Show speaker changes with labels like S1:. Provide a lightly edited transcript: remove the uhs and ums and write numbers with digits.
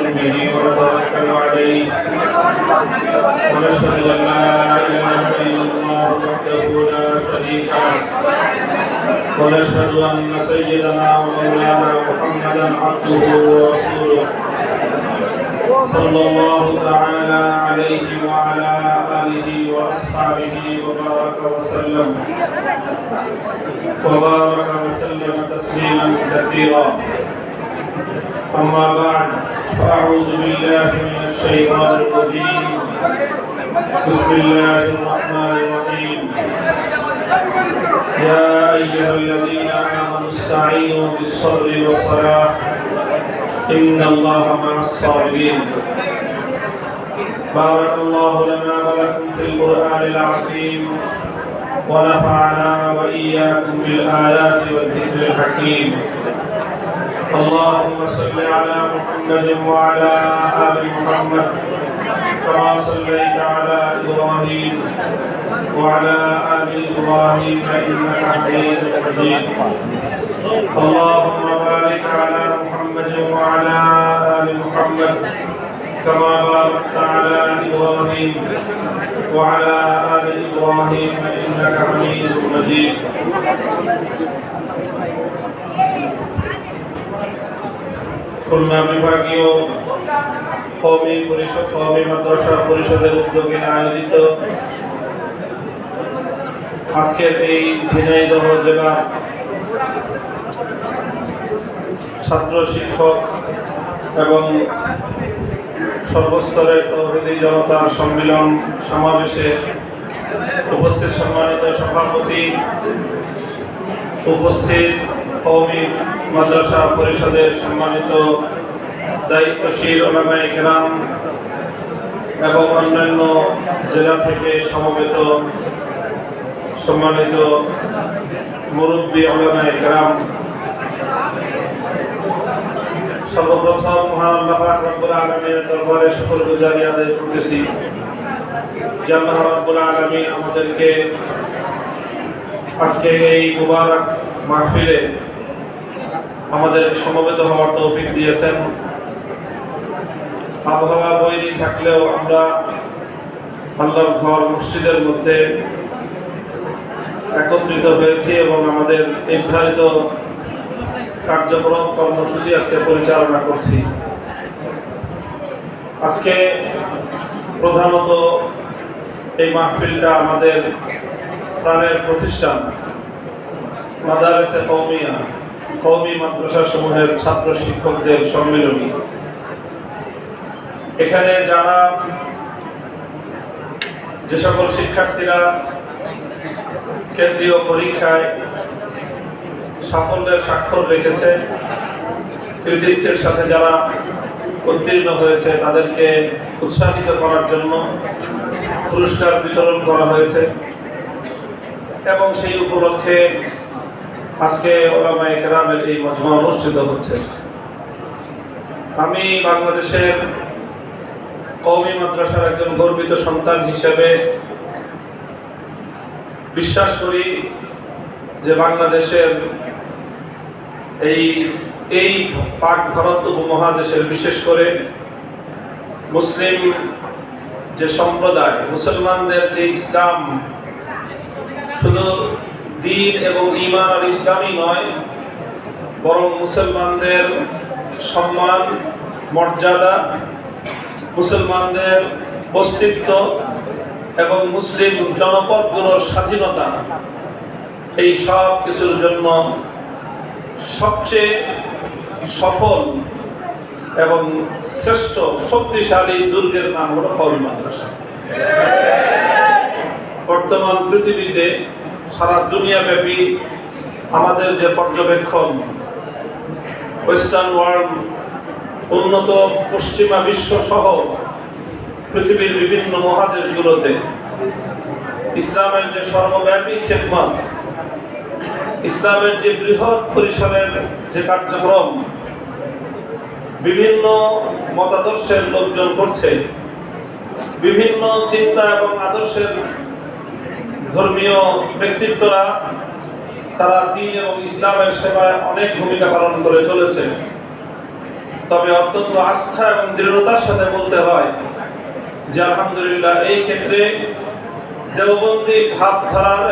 S1: به ونتوكل عليه ونشهد أن لا إله إلا الله وحده لا شريك له ونشهد أن سيدنا ومولانا محمدا عبده ورسوله صلى الله تعالى عليه وعلى آله وأصحابه وبارك وسلم تسليما كثيرا. أما بعد فأعوذ بالله من الشيطان الرجيم. بسم الله الرحمن الرحيم. يا أيها الذين آمنوا استعينوا بالصبر والصلاة إن الله مع الصابرين. بارك الله لنا ولكم في القرآن العظيم ونفعنا وإياكم بالآيات والذكر الحكيم. اللهم صل على محمد وعلى آل محمد كما صليت على إبراهيم وعلى آل إبراهيم إنك حميد مجيد. اللهم بارك على محمد وعلى آل محمد كما باركت على إبراهيم وعلى آل إبراهيم إنك حميد مجيد. খুলনা বিভাগীয় কওমি পরিষদ কওমি মাদ্রাসা পরিষদের উদ্যোগে আয়োজিত আজকের এই ঝিনাইদহ জেলা ছাত্র শিক্ষক এবং সর্বস্তরের তৌহিদি জনতার সম্মেলন সমাবেশে উপস্থিত সম্মানিত সভাপতি, উপস্থিত কওমি মাদ্রাসা পরিষদের সম্মানিত দায়িত্বশীল উলামায়ে কেরাম এবং অন্যান্য জেলা থেকে সমবেত সম্মানিত মুরব্বী উলামায়ে কেরাম, সর্বপ্রথম মহান আল্লাহ পাক রব্বুল আলামিনের দরবারে শুকরগুজারি আদায় করতেছি যে আল্লাহ রব্বুল আলামিন আমাদেরকে আজকে এই মুবারক মাহফিলে আমাদের সমবেত হওয়ার তৌফিক দিয়েছেন। আবহাওয়া বৈরী থাকলেও আমরা আল্লাহর ঘর মসজিদের মধ্যে একত্রিত হয়েছি এবং আমাদের নির্ধারিত কার্যক্রম কর্মসূচি আজকে পরিচালনা করছি। আজকে প্রধানত এই মাহফিলটা আমাদের প্রাণের প্রতিষ্ঠান মাদারিসে কওমিয়া কওমি মাদ্রাসা সমূহের ছাত্র শিক্ষকদের সম্মেলনী। এখানে যারা যে সকল শিক্ষার্থীরা কেন্দ্রীয় পরীক্ষায় সাফল্যের স্বাক্ষর রেখেছে, কৃতিত্বের সাথে যারা উত্তীর্ণ হয়েছে তাদেরকে উৎসাহিত করার জন্য পুরস্কার বিতরণ করা হয়েছে এবং সেই উপলক্ষে আজকে উলামায়ে কেরামের এই মজমা অনুষ্ঠিত হচ্ছে। আমি বাংলাদেশের কওমি মাদ্রাসার একজন গর্বিত সন্তান হিসেবে বিশ্বাস করি যে বাংলাদেশের এই পাক ভারত উপমহাদেশের বিশেষ করে মুসলিম যে সম্প্রদায়, মুসলমানদের যে ইসলাম, শুধু দ্বীন এবং ঈমান আর ইসলামই নয়, বরং মুসলমানদের সম্মান, মর্যাদা, মুসলমানদের অস্তিত্ব এবং মুসলিম জনপদগুলোর স্বাধীনতা, এই সব কিছুর জন্য সবচেয়ে সফল এবং শ্রেষ্ঠ শক্তিশালী দুর্গের নাম হলো কওমি মাদ্রাসা। বর্তমান পৃথিবীতে সারা দুনিয়াব্যাপী আমাদের যে পর্যবেক্ষণ, ওয়েস্টার্ন ওয়ার্ল্ড, উন্নত পশ্চিমা বিশ্ব সহ পৃথিবীর বিভিন্ন মহাদেশগুলোতে ইসলামের যে সর্বব্যাপী খেদমত, ইসলামের যে বৃহৎ পরিসরের যে কার্যক্রম বিভিন্ন মতাদর্শের লোকজন করছে, বিভিন্ন চিন্তা এবং আদর্শের ধর্মীয় ব্যক্তিত্বরা তারা দ্বীন এবং ইসলামের সেবায় অনেক ভূমিকা পালন করে চলেছে। তবে অত্যন্ত আস্থা এবং দৃঢ়তার সাথে বলতে হয় যে আলহামদুলিল্লাহ এই ক্ষেত্রে দেওবন্দি ভাব ধরার